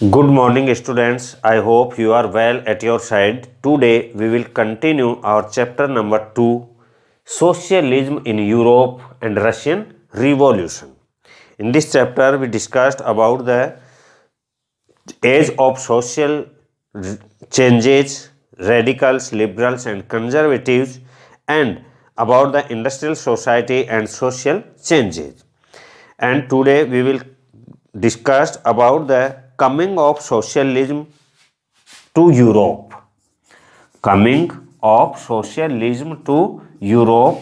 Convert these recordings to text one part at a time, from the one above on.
Good morning, students. I hope you are well at your side. Today we will continue our chapter number 2, Socialism in Europe and Russian Revolution. In this chapter, we discussed about the age of social changes, radicals, liberals, and conservatives, and about the industrial society and social changes. And today we will discuss about the coming of socialism to Europe. Coming of socialism to Europe.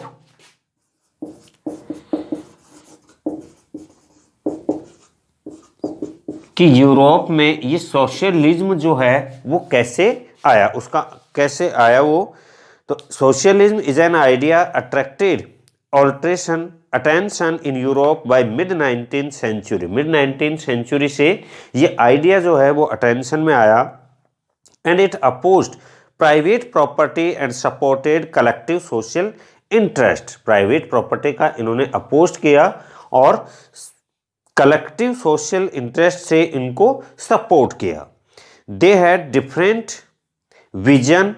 कि Europe में ये socialism जो है वो कैसे आया, उसका कैसे आया वो। तो socialism is an idea attracted alteration attention in Europe by mid 19th century. Mid 19th century से ये आइडिया जो है वो अटेंशन में आया and it opposed private property and supported collective social interest. Private property का इन्होंने अपोज किया और कलेक्टिव सोशल इंटरेस्ट से इनको सपोर्ट किया। They had different vision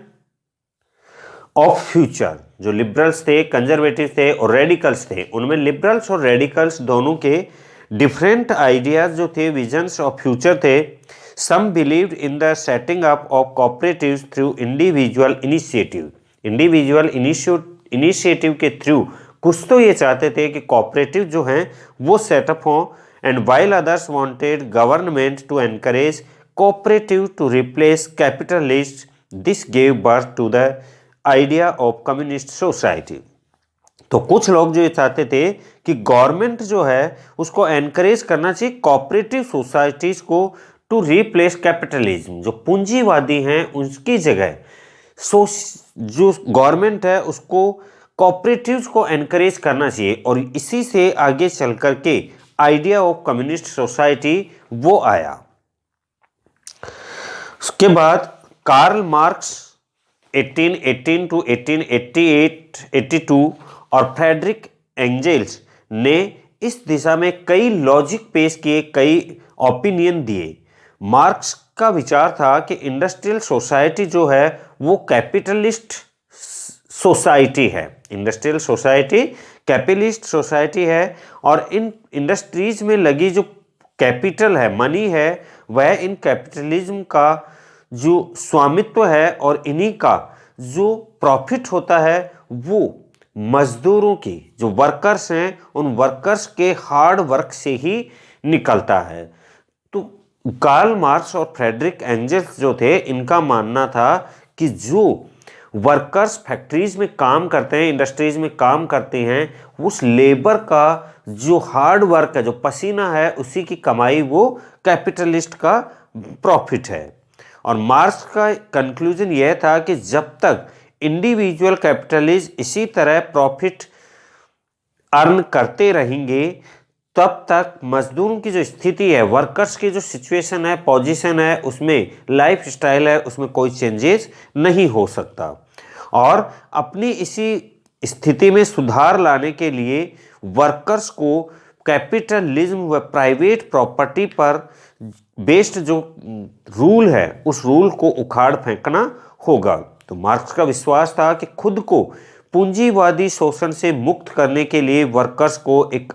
of future. जो लिबरल्स थे, कंजर्वेटिव थे और रेडिकल्स थे, उनमें लिबरल्स और रेडिकल्स दोनों के डिफरेंट आइडियाज जो थे, विजन्स ऑफ फ्यूचर थे। Some believed in the setting up of cooperatives through individual initiative. Individual initiative के थ्रू कुछ तो ये चाहते थे कि कोऑपरेटिव जो हैं वो सेटअप हों, and while others wanted government to encourage cooperative to replace capitalist. This gave birth to the idea of communist society. तो कुछ लोग जो ये चाहते थे कि गवर्नमेंट जो है उसको एनकरेज करना चाहिए कोऑपरेटिव सोसाइटीज को टू रिप्लेस कैपिटलिज्म। जो पूंजीवादी हैं उसकी जगह जो गवर्नमेंट है उसको कोऑपरेटिव्स को एनकरेज करना चाहिए, और इसी से आगे चल करके आइडिया ऑफ कम्युनिस्ट सोसाइटी वो आया। उसके बाद कार्ल मार्क्स 1818 टू 1882 और फ्रेडरिक एंजेल्स ने इस दिशा में कई लॉजिक पेश किए, कई ओपिनियन दिए। मार्क्स का विचार था कि इंडस्ट्रियल सोसाइटी जो है वो कैपिटलिस्ट सोसाइटी है। इंडस्ट्रियल सोसाइटी कैपिटलिस्ट सोसाइटी है और इन इंडस्ट्रीज में लगी जो कैपिटल है, मनी है, वह इन कैपिटलिज्म का जो स्वामित्व है और इन्हीं का जो प्रॉफिट होता है वो मजदूरों की, जो वर्कर्स हैं, उन वर्कर्स के हार्ड वर्क से ही निकलता है। तो कार्ल मार्क्स और फ्रेडरिक एंजेल्स जो थे, इनका मानना था कि जो वर्कर्स फैक्ट्रीज में काम करते हैं, इंडस्ट्रीज में काम करते हैं, उस लेबर का जो हार्ड वर्क है, जो पसीना है, उसी की कमाई वो कैपिटलिस्ट का प्रॉफिट है। और मार्क्स का कंक्लूजन यह था कि जब तक इंडिविजुअल कैपिटलिस्ट इसी तरह प्रॉफिट अर्न करते रहेंगे तब तक मजदूरों की जो स्थिति है, वर्कर्स की जो सिचुएशन है, पोजीशन है, उसमें लाइफ स्टाइल है, उसमें कोई चेंजेस नहीं हो सकता। और अपनी इसी स्थिति में सुधार लाने के लिए वर्कर्स को कैपिटलिज्म व प्राइवेट प्रॉपर्टी पर बेस्ड जो रूल है उस रूल को उखाड़ फेंकना होगा। तो मार्क्स का विश्वास था कि खुद को पूंजीवादी शोषण से मुक्त करने के लिए वर्कर्स को एक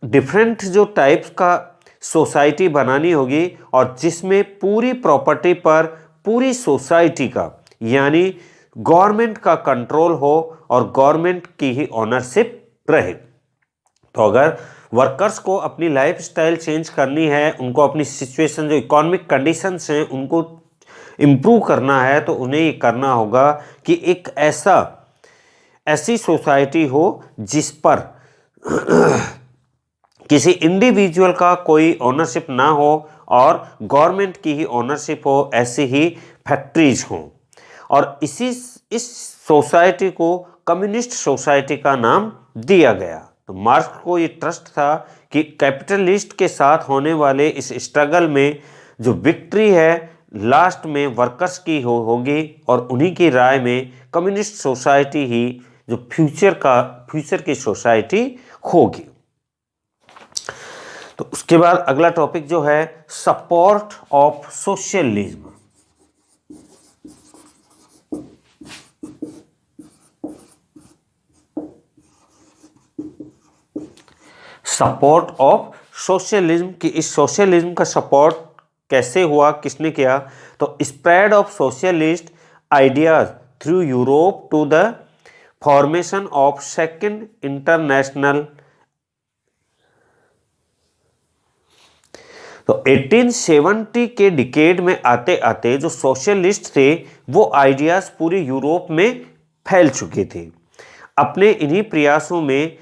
डिफरेंट जो टाइप्स का सोसाइटी बनानी होगी, और जिसमें पूरी प्रॉपर्टी पर पूरी सोसाइटी का यानी गवर्नमेंट का कंट्रोल हो और गवर्नमेंट की ही ओनरशिप रहे। तो अगर वर्कर्स को अपनी लाइफ स्टाइल चेंज करनी है, उनको अपनी सिचुएशन जो इकोनॉमिक कंडीशंस हैं उनको इम्प्रूव करना है, तो उन्हें ये करना होगा कि एक ऐसी सोसाइटी हो जिस पर किसी इंडिविजुअल का कोई ओनरशिप ना हो और गवर्नमेंट की ही ओनरशिप हो, ऐसी ही फैक्ट्रीज हों। और इस सोसाइटी को कम्युनिस्ट सोसाइटी का नाम दिया गया। तो मार्क्स को ये ट्रस्ट था कि कैपिटलिस्ट के साथ होने वाले इस स्ट्रगल में जो विक्ट्री है लास्ट में वर्कर्स की होगी, और उन्हीं की राय में कम्युनिस्ट सोसाइटी ही जो फ्यूचर की सोसाइटी होगी। तो उसके उसके बाद अगला टॉपिक जो है support of socialism. Support of socialism कि इस सोशलिज्म का सपोर्ट कैसे हुआ, किसने किया? तो spread of socialist ideas through Europe to the formation of second international. तो 1870 के डिकेड में आते आते जो सोशलिस्ट थे वो आइडियाज पूरे यूरोप में फैल चुके थे। अपने इन्हीं प्रयासों में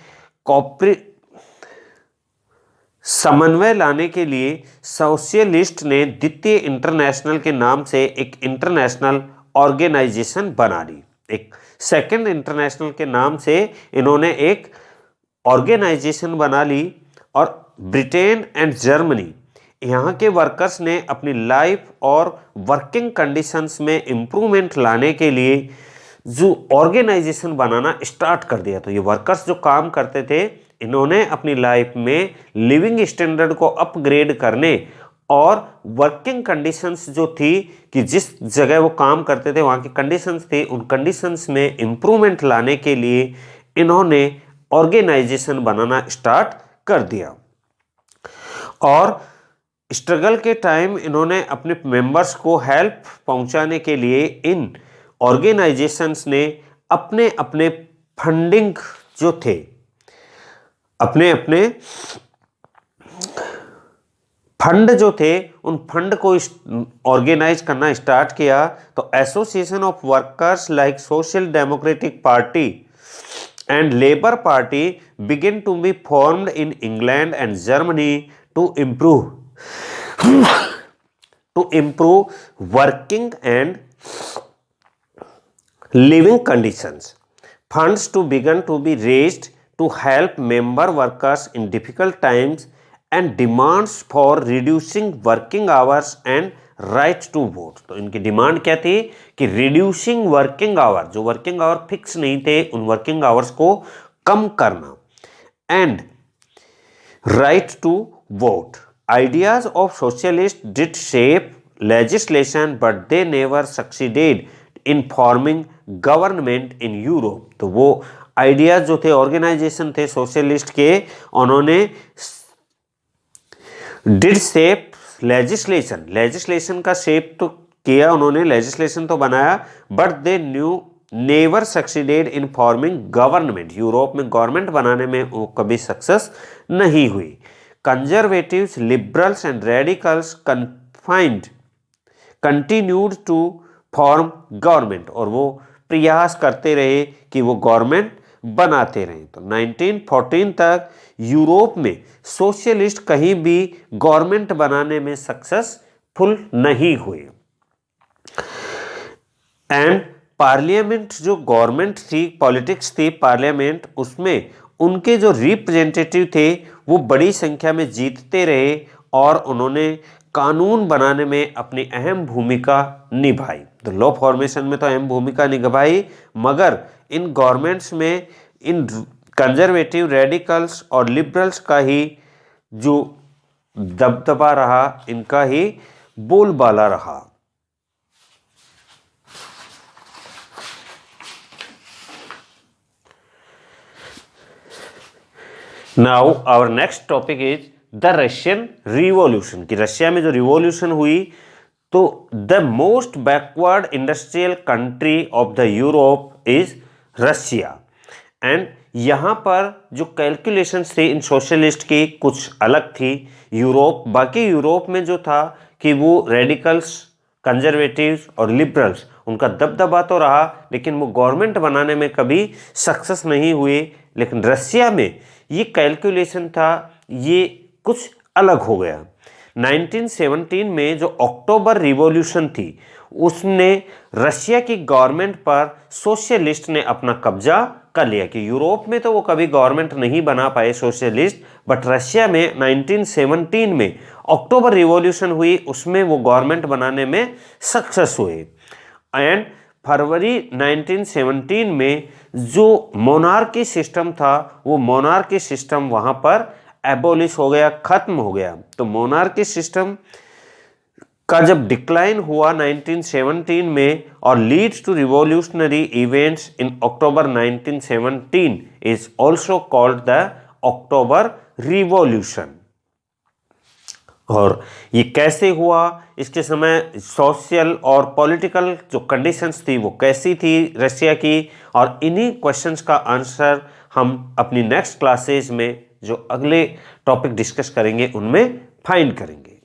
समन्वय लाने के लिए सोशलिस्ट ने द्वितीय इंटरनेशनल के नाम से एक इंटरनेशनल ऑर्गेनाइजेशन बना ली। एक सेकेंड इंटरनेशनल के नाम से इन्होंने एक ऑर्गेनाइजेशन बना ली और ब्रिटेन एंड जर्मनी यहाँ के वर्कर्स ने अपनी लाइफ और वर्किंग कंडीशंस में इम्प्रूवमेंट लाने के लिए जो ऑर्गेनाइजेशन बनाना स्टार्ट कर दिया। तो ये वर्कर्स जो काम करते थे इन्होंने अपनी लाइफ में लिविंग स्टैंडर्ड को अपग्रेड करने और वर्किंग कंडीशंस जो थी कि जिस जगह वो काम करते थे वहाँ की कंडीशंस थी, उन कंडीशंस में इम्प्रूवमेंट लाने के लिए इन्होंने ऑर्गेनाइजेशन बनाना स्टार्ट कर दिया। और स्ट्रगल के टाइम इन्होंने अपने मेंबर्स को हेल्प पहुंचाने के लिए इन ऑर्गेनाइजेशंस ने अपने अपने फंडिंग जो थे, अपने अपने फंड जो थे उन फंड को ऑर्गेनाइज करना स्टार्ट किया। तो association of workers like social democratic party and labour party begin to be formed in England and Germany to improve working and living conditions. Funds to begin to be raised to help member workers in difficult times and demands for reducing working hours and right to vote. तो इनकी demand क्या थी कि reducing working hour, जो working hour fix नहीं थे उन working hours को कम करना, and right to vote. Ideas of socialists did shape legislation, but they never succeeded in forming government in Europe. तो वो आइडियाज जो थे, ऑर्गेनाइजेशन थे सोशलिस्ट के, उन्होंने did shape legislation, लेजिस्लेशन का शेप तो किया उन्होंने, लेजिस्लेशन तो बनाया, but they never succeeded in forming government. Europe में गवर्नमेंट बनाने में वो कभी सक्सेस नहीं हुई। Conservatives, liberals and radicals continued to form government, और वो प्रयास करते रहे कि वो गवर्नमेंट बनाते रहे। तो 1914 तक यूरोप में सोशलिस्ट कहीं भी गवर्नमेंट बनाने में सक्सेसफुल नहीं हुए। एंड पार्लियामेंट जो गवर्नमेंट थी, पॉलिटिक्स थी, पार्लियामेंट, उसमें उनके जो रिप्रेजेंटेटिव थे वो बड़ी संख्या में जीतते रहे और उन्होंने कानून बनाने में अपनी अहम भूमिका निभाई। तो लॉ फॉर्मेशन में तो अहम भूमिका निभाई, मगर इन गवर्नमेंट्स में इन कंजर्वेटिव, रेडिकल्स और लिबरल्स का ही जो दबदबा रहा, इनका ही बोलबाला रहा। Now our next topic is the Russian revolution. कि रशिया में जो रिवॉल्यूशन हुई, तो the most backward industrial country of the Europe is Russia. And यहाँ पर जो कैलकुलेशंस थे इन सोशलिस्ट की कुछ अलग थी। बाकी यूरोप में जो था कि वो रेडिकल्स, कंजर्वेटिव्स और लिबरल्स, उनका दबदबा तो रहा, लेकिन वो गवर्नमेंट बनाने में कभी सक्सेस नहीं हुए। लेकिन रशिया में ये कैलकुलेशन था, ये कुछ अलग हो गया। 1917 में जो अक्टूबर रिवॉल्यूशन थी, उसने रशिया की गवर्नमेंट पर सोशलिस्ट ने अपना कब्जा कर लिया। कि यूरोप में तो वो कभी गवर्नमेंट नहीं बना पाए सोशलिस्ट, बट रशिया में 1917 में अक्टूबर रिवॉल्यूशन हुई, उसमें वो गवर्नमेंट बनाने में सक्सेस हुए। एंड फरवरी 1917 में जो मोनार्की सिस्टम था, वो मोनार्की सिस्टम वहाँ पर एबोलिश हो गया, खत्म हो गया। तो मोनार्की सिस्टम का जब डिक्लाइन हुआ 1917 में और leads to revolutionary events in October 1917 is also called the October revolution. और ये कैसे हुआ, इसके समय सोशल और पॉलिटिकल जो कंडीशंस थी वो कैसी थी रशिया की, और इन्हीं क्वेश्चंस का आंसर हम अपनी नेक्स्ट क्लासेस में जो अगले टॉपिक डिस्कस करेंगे उनमें फाइंड करेंगे।